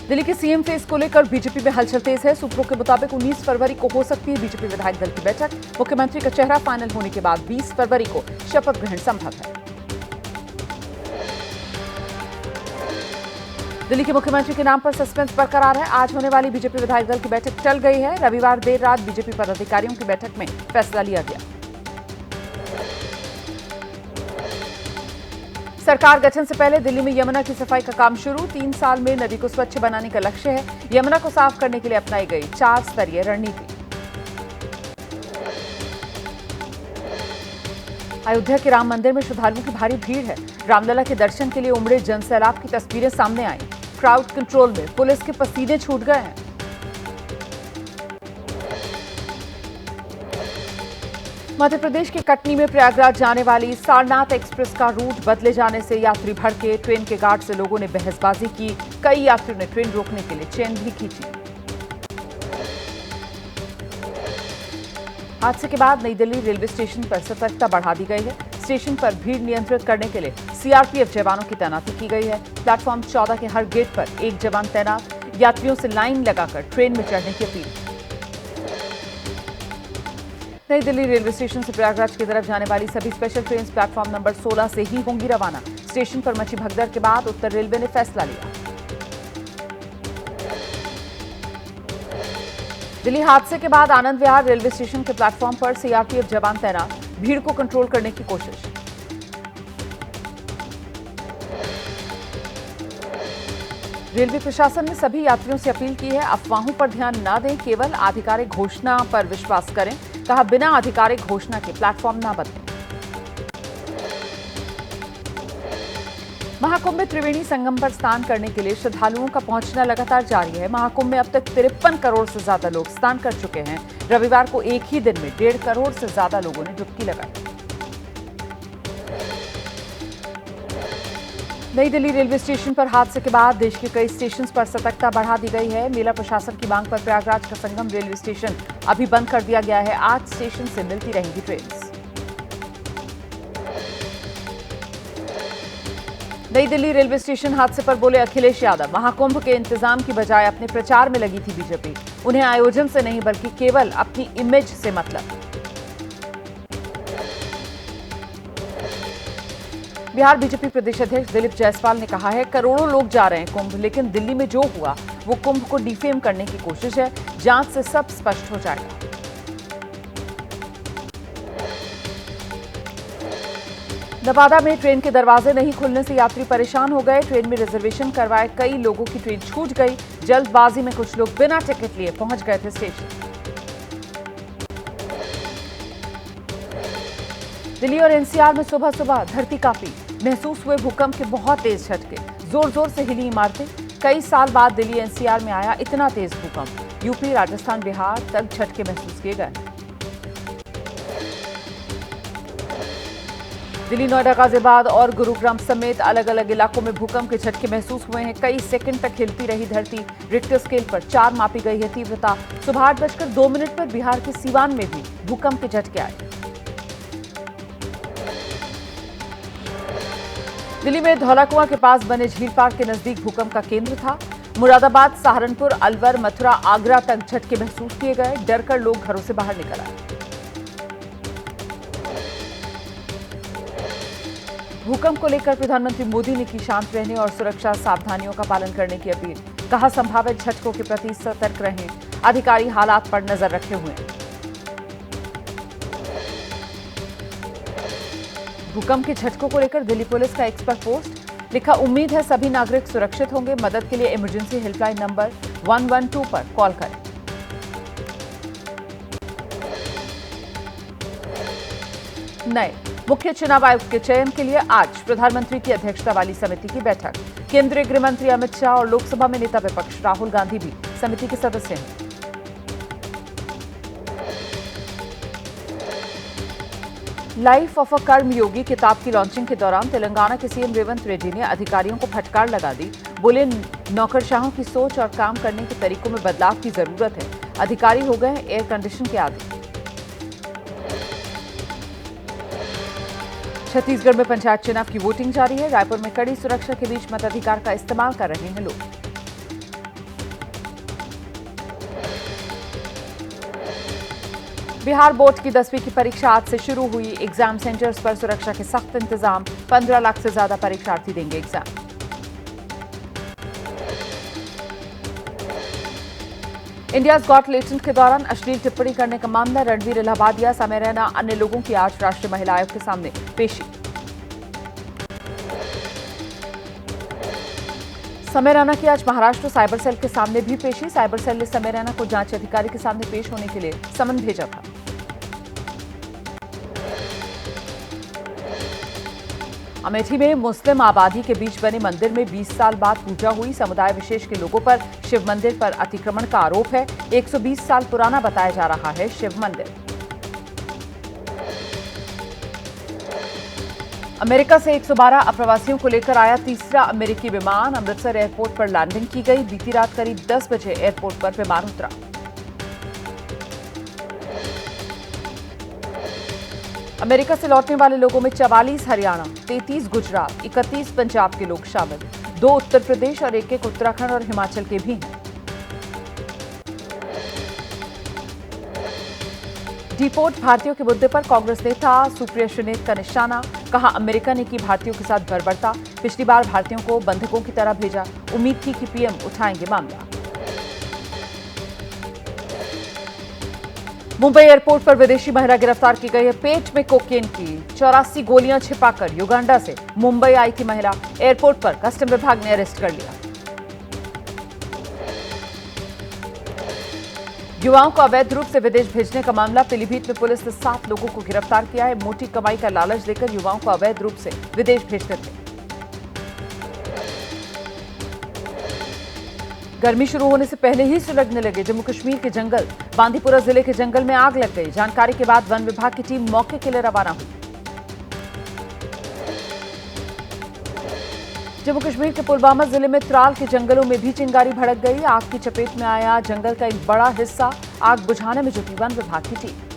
दिल्ली के CM face को लेकर बीजेपी में हलचल तेज है। सूत्रों के मुताबिक 19 फरवरी को हो सकती है बीजेपी विधायक दल की बैठक। मुख्यमंत्री का चेहरा फाइनल होने के बाद 20 फरवरी को शपथ ग्रहण संभव है। दिल्ली के मुख्यमंत्री के नाम पर सस्पेंस बरकरार है। आज होने वाली बीजेपी विधायक दल की बैठक टल गई है। रविवार देर रात बीजेपी पदाधिकारियों की बैठक में फैसला लिया गया। सरकार गठन से पहले दिल्ली में यमुना की सफाई का काम शुरू। 3 साल में नदी को स्वच्छ बनाने का लक्ष्य है। यमुना को साफ करने के लिए अपनाई गई 4 स्तरीय रणनीति। अयोध्या के राम मंदिर में श्रद्धालुओं की भारी भीड़ है। रामलला के दर्शन के लिए उमड़े जनसैलाब की तस्वीरें सामने आई। क्राउड कंट्रोल में पुलिस के पसीने छूट गए हैं। मध्य प्रदेश के कटनी में प्रयागराज जाने वाली सारनाथ एक्सप्रेस का रूट बदले जाने से यात्री भड़के। ट्रेन के गार्ड से लोगों ने बहसबाजी की। कई यात्रियों ने ट्रेन रोकने के लिए चेन भी खींची। हादसे के बाद नई दिल्ली रेलवे स्टेशन पर सतर्कता बढ़ा दी गई है। स्टेशन पर भीड़ नियंत्रित करने के लिए सीआरपीएफ जवानों की तैनाती की गई है। प्लेटफॉर्म 14 के हर गेट पर एक जवान तैनात। यात्रियों से लाइन लगाकर ट्रेन में चढ़ने की अपील। नई दिल्ली रेलवे स्टेशन से प्रयागराज की तरफ जाने वाली सभी स्पेशल ट्रेन प्लेटफॉर्म नंबर 16 से ही होंगी रवाना। स्टेशन पर मची भगदड़ के बाद उत्तर रेलवे ने फैसला लिया। दिल्ली हादसे के बाद आनंद विहार रेलवे स्टेशन के प्लेटफॉर्म पर सीआरपीएफ जवान तैनात। भीड़ को कंट्रोल करने की कोशिश। रेलवे प्रशासन ने सभी यात्रियों से अपील की है, अफवाहों पर ध्यान न दें, केवल आधिकारिक घोषणा पर विश्वास करें। कहा, बिना आधिकारिक घोषणा के प्लेटफॉर्म न बदलें। महाकुंभ में त्रिवेणी संगम पर स्नान करने के लिए श्रद्धालुओं का पहुंचना लगातार जारी है। महाकुंभ में अब तक 53 करोड़ से ज्यादा लोग स्नान कर चुके हैं। रविवार को एक ही दिन में 1.5 करोड़ से ज्यादा लोगों ने डुबकी लगाई। नई दिल्ली रेलवे स्टेशन पर हादसे के बाद देश के कई स्टेशन पर सतर्कता बढ़ा दी गई है। मेला प्रशासन की मांग पर प्रयागराज का संगम रेलवे स्टेशन अभी बंद कर दिया गया है। 8 स्टेशन से मिलती रहेंगी ट्रेन। नई दिल्ली रेलवे स्टेशन हादसे पर बोले अखिलेश यादव, महाकुंभ के इंतजाम की बजाय अपने प्रचार में लगी थी बीजेपी। उन्हें आयोजन से नहीं बल्कि केवल अपनी इमेज से मतलब। बिहार बीजेपी प्रदेश अध्यक्ष दिलीप जायसवाल ने कहा है, करोड़ों लोग जा रहे हैं कुंभ, लेकिन दिल्ली में जो हुआ वो कुंभ को डिफेम करने की कोशिश है। जांच से सब स्पष्ट हो जाएगा। नवादा में ट्रेन के दरवाजे नहीं खुलने से यात्री परेशान हो गए। ट्रेन में रिजर्वेशन करवाए कई लोगों की ट्रेन छूट गई। जल्दबाजी में कुछ लोग बिना टिकट लिए पहुंच गए थे स्टेशन। दिल्ली और एनसीआर में सुबह सुबह धरती कांपी। महसूस हुए भूकंप के बहुत तेज झटके। जोर जोर से हिली इमारतें। कई साल बाद दिल्ली एनसीआर में आया इतना तेज भूकंप। यूपी, राजस्थान, बिहार तक झटके महसूस किए गए। दिल्ली, नोएडा, गाजियाबाद और गुरुग्राम समेत अलग अलग इलाकों में भूकंप के झटके महसूस हुए हैं। कई सेकंड तक हिलती रही धरती। रिक्टर स्केल पर 4 मापी गई है तीव्रता। सुबह 8:02 पर बिहार के सीवान में भी भूकंप के झटके आए। दिल्ली में धौलाकुआं के पास बने झील पार्क के नजदीक भूकंप का केंद्र था। मुरादाबाद, सहारनपुर, अलवर, मथुरा, आगरा तक झटके महसूस किए गए। डरकर लोग घरों से बाहर निकल आए। भूकंप को लेकर प्रधानमंत्री मोदी ने की शांत रहने और सुरक्षा सावधानियों का पालन करने की अपील। कहा, संभावित झटकों के प्रति सतर्क रहें। अधिकारी हालात पर नजर रखे हुए हैं। भूकंप के झटकों को लेकर दिल्ली पुलिस का एक्सपर्ट पोस्ट। लिखा, उम्मीद है सभी नागरिक सुरक्षित होंगे। मदद के लिए इमरजेंसी हेल्पलाइन नंबर 112 पर कॉल करें। नए मुख्य चुनाव आयुक्त के चयन के लिए आज प्रधानमंत्री की अध्यक्षता वाली समिति की बैठक। केंद्रीय गृह मंत्री अमित शाह और लोकसभा में नेता विपक्ष राहुल गांधी भी समिति के सदस्य हैं। लाइफ ऑफ अ कर्मयोगी किताब की लॉन्चिंग के दौरान तेलंगाना के सीएम रेवंत रेड्डी ने अधिकारियों को फटकार लगा दी। बोले, नौकरशाहों की सोच और काम करने के तरीकों में बदलाव की जरूरत है। अधिकारी हो गए एयर कंडीशन के आदी। छत्तीसगढ़ में पंचायत चुनाव की वोटिंग जारी है। रायपुर में कड़ी सुरक्षा के बीच मताधिकार का इस्तेमाल कर रहे हैं लोग। बिहार बोर्ड की 10वीं की परीक्षा आज से शुरू हुई। एग्जाम सेंटर्स पर सुरक्षा के सख्त इंतजाम। 15 लाख से ज्यादा परीक्षार्थी देंगे एग्जाम। इंडियाज गॉट टैलेंट के दौरान अश्लील टिप्पणी करने का मामला। रणवीर इलाहाबादिया, समय रैना, अन्य लोगों की आज राष्ट्रीय महिला आयोग के सामने पेशी। समय रैना की आज महाराष्ट्र साइबर सेल के सामने भी पेशी। साइबर सेल ने समय रैना को जांच अधिकारी के सामने पेश होने के लिए समन भेजा था। अमेठी में मुस्लिम आबादी के बीच बने मंदिर में 20 साल बाद पूजा हुई। समुदाय विशेष के लोगों पर शिव मंदिर पर अतिक्रमण का आरोप है। 120 साल पुराना बताया जा रहा है शिव मंदिर। अमेरिका से 112 अप्रवासियों को लेकर आया तीसरा अमेरिकी विमान। अमृतसर एयरपोर्ट पर लैंडिंग की गई। बीती रात करीब 10 बजे एयरपोर्ट पर विमान उतरा। अमेरिका से लौटने वाले लोगों में 44 हरियाणा, 33 गुजरात, 31 पंजाब के लोग शामिल। 2 उत्तर प्रदेश और 1 उत्तराखंड और हिमाचल के भी हैं। डिपोर्ट भारतीयों के मुद्दे पर कांग्रेस नेता सुप्रिया श्रीनेत का निशाना। कहा, अमेरिका ने की भारतीयों के साथ बर्बरता। पिछली बार भारतीयों को बंधकों की तरह भेजा। उम्मीद थी कि पीएम उठाएंगे मामला। मुंबई एयरपोर्ट पर विदेशी महिला गिरफ्तार की गई है। पेट में कोकेन की 84 गोलियां छिपाकर युगांडा से मुंबई आई थी महिला। एयरपोर्ट पर कस्टम विभाग ने अरेस्ट कर लिया। युवाओं को अवैध रूप से विदेश भेजने का मामला। पीलीभीत में पुलिस ने 7 लोगों को गिरफ्तार किया है। मोटी कमाई का लालच देकर युवाओं को अवैध रूप से विदेश भेजते थे। गर्मी शुरू होने से पहले ही सुलगने लगे जम्मू कश्मीर के जंगल। बांदीपुरा जिले के जंगल में आग लग गई। जानकारी के बाद वन विभाग की टीम मौके के लिए रवाना हुई। जम्मू कश्मीर के पुलवामा जिले में त्राल के जंगलों में भी चिंगारी भड़क गई। आग की चपेट में आया जंगल का एक बड़ा हिस्सा। आग बुझाने में जुटी वन विभाग की टीम।